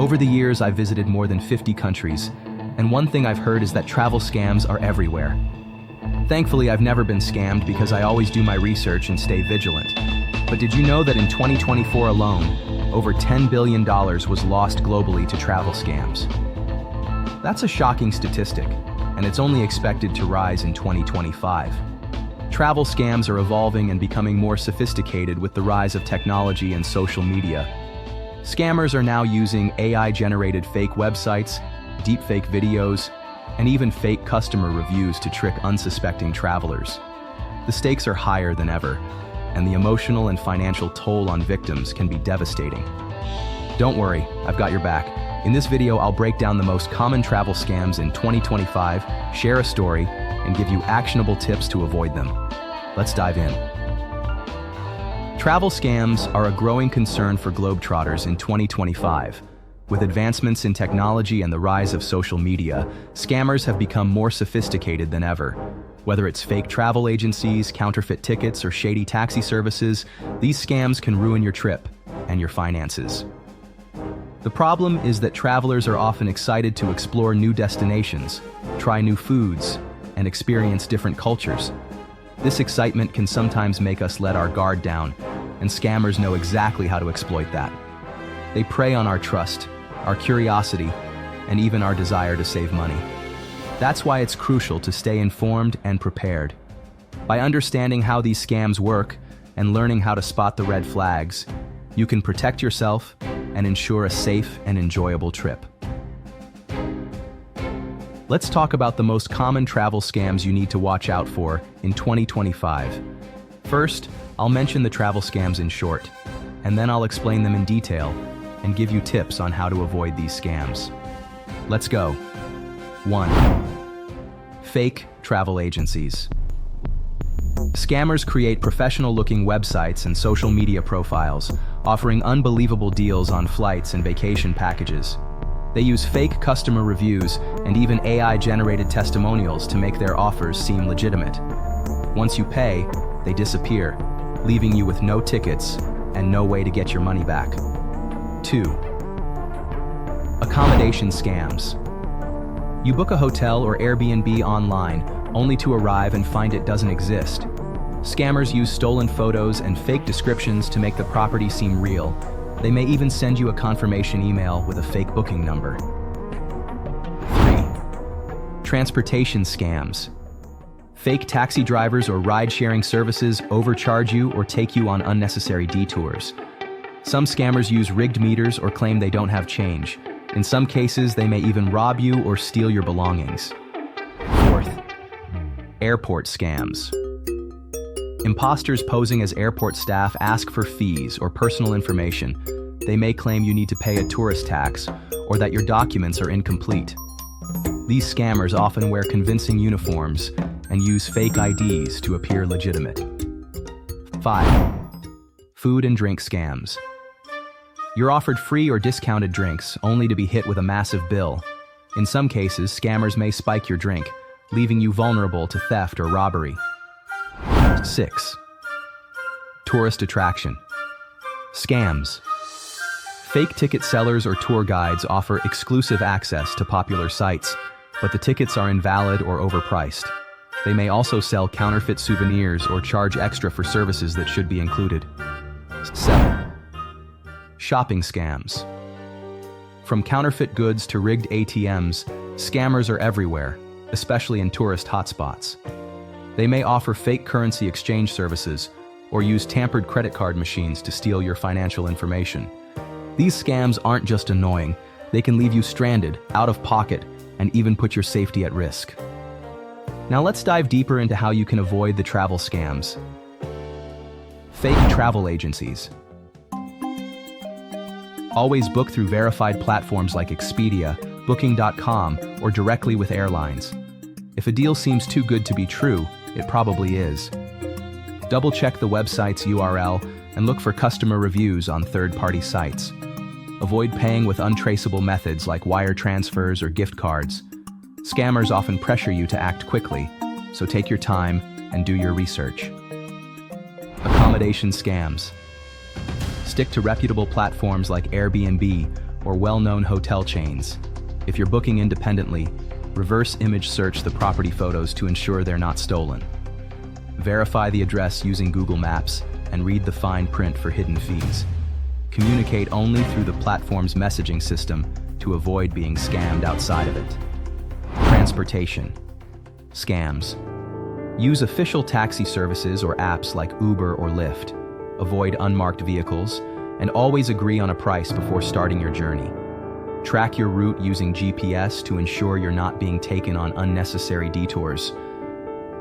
Over the years, I've visited more than 50 countries, and one thing I've heard is that travel scams are everywhere. Thankfully, I've never been scammed because I always do my research and stay vigilant. But did you know that in 2024 alone, over $10 billion was lost globally to travel scams? That's a shocking statistic, and it's only expected to rise in 2025. Travel scams are evolving and becoming more sophisticated with the rise of technology and social media. Scammers are now using AI-generated fake websites, deepfake videos, and even fake customer reviews to trick unsuspecting travelers. The stakes are higher than ever, and the emotional and financial toll on victims can be devastating. Don't worry, I've got your back. In this video, I'll break down the most common travel scams in 2025, share a story, and give you actionable tips to avoid them. Let's dive in. Travel scams are a growing concern for globetrotters in 2025. With advancements in technology and the rise of social media, scammers have become more sophisticated than ever. Whether it's fake travel agencies, counterfeit tickets, or shady taxi services, these scams can ruin your trip and your finances. The problem is that travelers are often excited to explore new destinations, try new foods, and experience different cultures. This excitement can sometimes make us let our guard down, and scammers know exactly how to exploit that. They prey on our trust, our curiosity, and even our desire to save money. That's why it's crucial to stay informed and prepared. By understanding how these scams work and learning how to spot the red flags, you can protect yourself and ensure a safe and enjoyable trip. Let's talk about the most common travel scams you need to watch out for in 2025. First, I'll mention the travel scams in short, and then I'll explain them in detail and give you tips on how to avoid these scams. Let's go. 1. Fake travel agencies. Scammers create professional-looking websites and social media profiles, offering unbelievable deals on flights and vacation packages. They use fake customer reviews and even AI-generated testimonials to make their offers seem legitimate. Once you pay, they disappear, leaving you with no tickets and no way to get your money back. 2. Accommodation scams. You book a hotel or Airbnb online, only to arrive and find it doesn't exist. Scammers use stolen photos and fake descriptions to make the property seem real. They may even send you a confirmation email with a fake booking number. 3. Transportation scams. Fake taxi drivers or ride-sharing services overcharge you or take you on unnecessary detours. Some scammers use rigged meters or claim they don't have change. In some cases, they may even rob you or steal your belongings. 4th. Airport scams. Imposters posing as airport staff ask for fees or personal information. They may claim you need to pay a tourist tax or that your documents are incomplete. These scammers often wear convincing uniforms and use fake IDs to appear legitimate. 5. Food and drink scams. You're offered free or discounted drinks only to be hit with a massive bill. In some cases, scammers may spike your drink, leaving you vulnerable to theft or robbery. 6. Tourist attraction. Scams. Fake ticket sellers or tour guides offer exclusive access to popular sites, but the tickets are invalid or overpriced. They may also sell counterfeit souvenirs or charge extra for services that should be included. 7. Shopping scams. From counterfeit goods to rigged ATMs, scammers are everywhere, especially in tourist hotspots. They may offer fake currency exchange services or use tampered credit card machines to steal your financial information. These scams aren't just annoying, they can leave you stranded, out of pocket, and even put your safety at risk. Now let's dive deeper into how you can avoid the travel scams. Fake travel agencies. Always book through verified platforms like Expedia, Booking.com, or directly with airlines. If a deal seems too good to be true, it probably is. Double-check the website's URL and look for customer reviews on third-party sites. Avoid paying with untraceable methods like wire transfers or gift cards. Scammers often pressure you to act quickly, so take your time and do your research. Accommodation scams. Stick to reputable platforms like Airbnb or well-known hotel chains. If you're booking independently, reverse image search the property photos to ensure they're not stolen. Verify the address using Google Maps and read the fine print for hidden fees. Communicate only through the platform's messaging system to avoid being scammed outside of it. Transportation. Scams. Use official taxi services or apps like Uber or Lyft. Avoid unmarked vehicles, and always agree on a price before starting your journey. Track your route using GPS to ensure you're not being taken on unnecessary detours.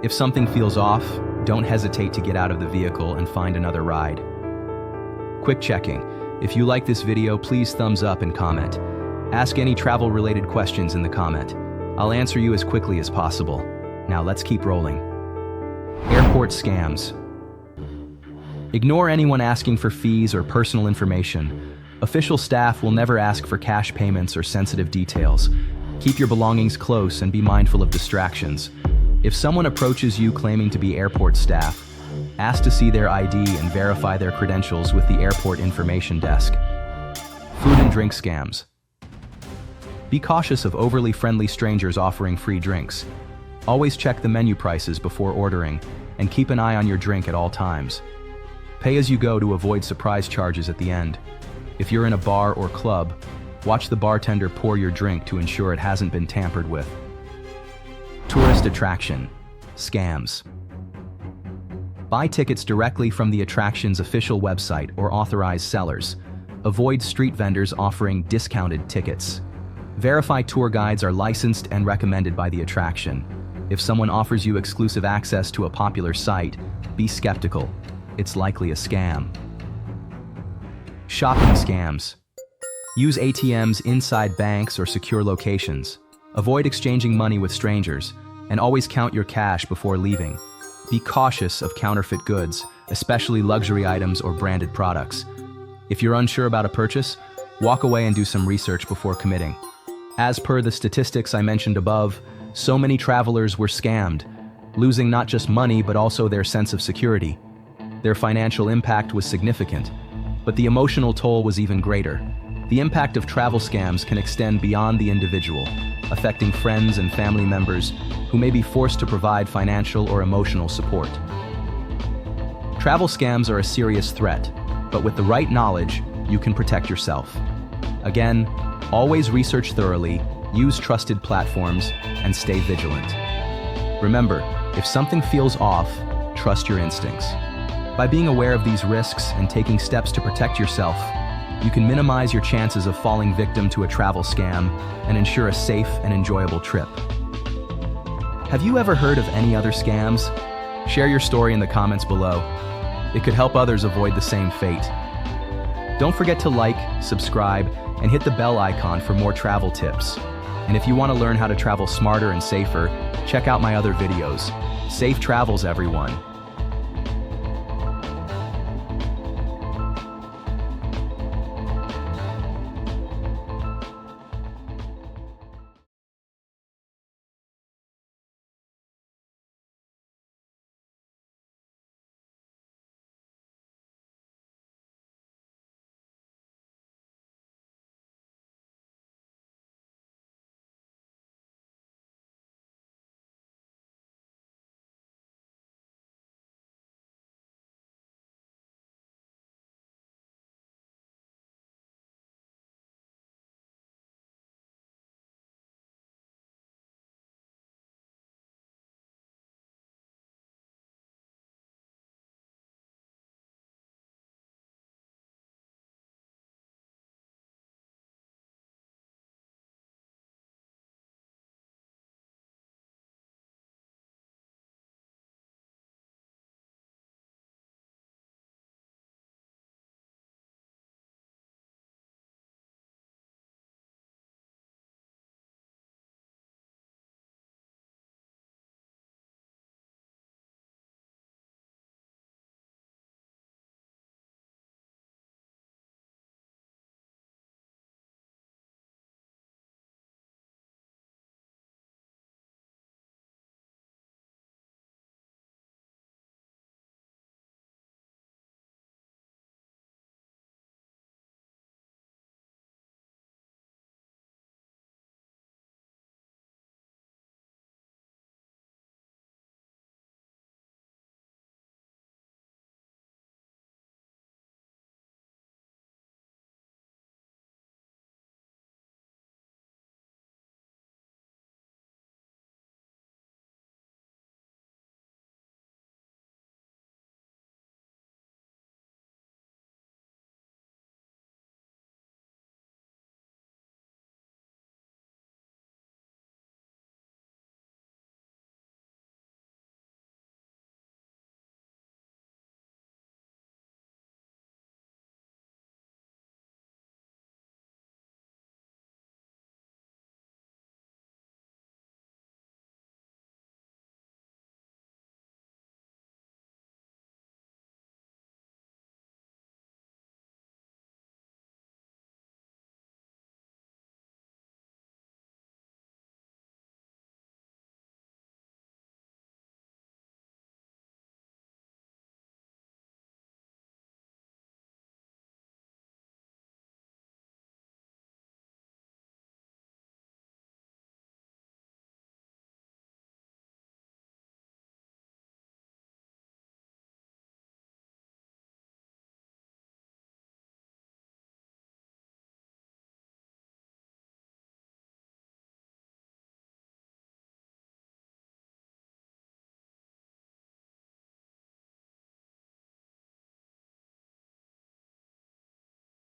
If something feels off, don't hesitate to get out of the vehicle and find another ride. Quick checking. If you like this video, please thumbs up and comment. Ask any travel-related questions in the comment. I'll answer you as quickly as possible. Now let's keep rolling. Airport scams. Ignore anyone asking for fees or personal information. Official staff will never ask for cash payments or sensitive details. Keep your belongings close and be mindful of distractions. If someone approaches you claiming to be airport staff, ask to see their ID and verify their credentials with the airport information desk. Food and drink scams. Be cautious of overly friendly strangers offering free drinks. Always check the menu prices before ordering, and keep an eye on your drink at all times. Pay as you go to avoid surprise charges at the end. If you're in a bar or club, watch the bartender pour your drink to ensure it hasn't been tampered with. Tourist attraction. Scams. Buy tickets directly from the attraction's official website or authorized sellers. Avoid street vendors offering discounted tickets. Verify tour guides are licensed and recommended by the attraction. If someone offers you exclusive access to a popular site, be skeptical. It's likely a scam. Shopping scams. Use ATMs inside banks or secure locations. Avoid exchanging money with strangers, and always count your cash before leaving. Be cautious of counterfeit goods, especially luxury items or branded products. If you're unsure about a purchase, walk away and do some research before committing. As per the statistics I mentioned above, so many travelers were scammed, losing not just money but also their sense of security. Their financial impact was significant, but the emotional toll was even greater. The impact of travel scams can extend beyond the individual, affecting friends and family members who may be forced to provide financial or emotional support. Travel scams are a serious threat, but with the right knowledge, you can protect yourself. Again, always research thoroughly, use trusted platforms, and stay vigilant. Remember, if something feels off, trust your instincts. By being aware of these risks and taking steps to protect yourself, you can minimize your chances of falling victim to a travel scam and ensure a safe and enjoyable trip. Have you ever heard of any other scams? Share your story in the comments below. It could help others avoid the same fate. Don't forget to like, subscribe, and hit the bell icon for more travel tips. And if you want to learn how to travel smarter and safer, check out my other videos. Safe travels, everyone.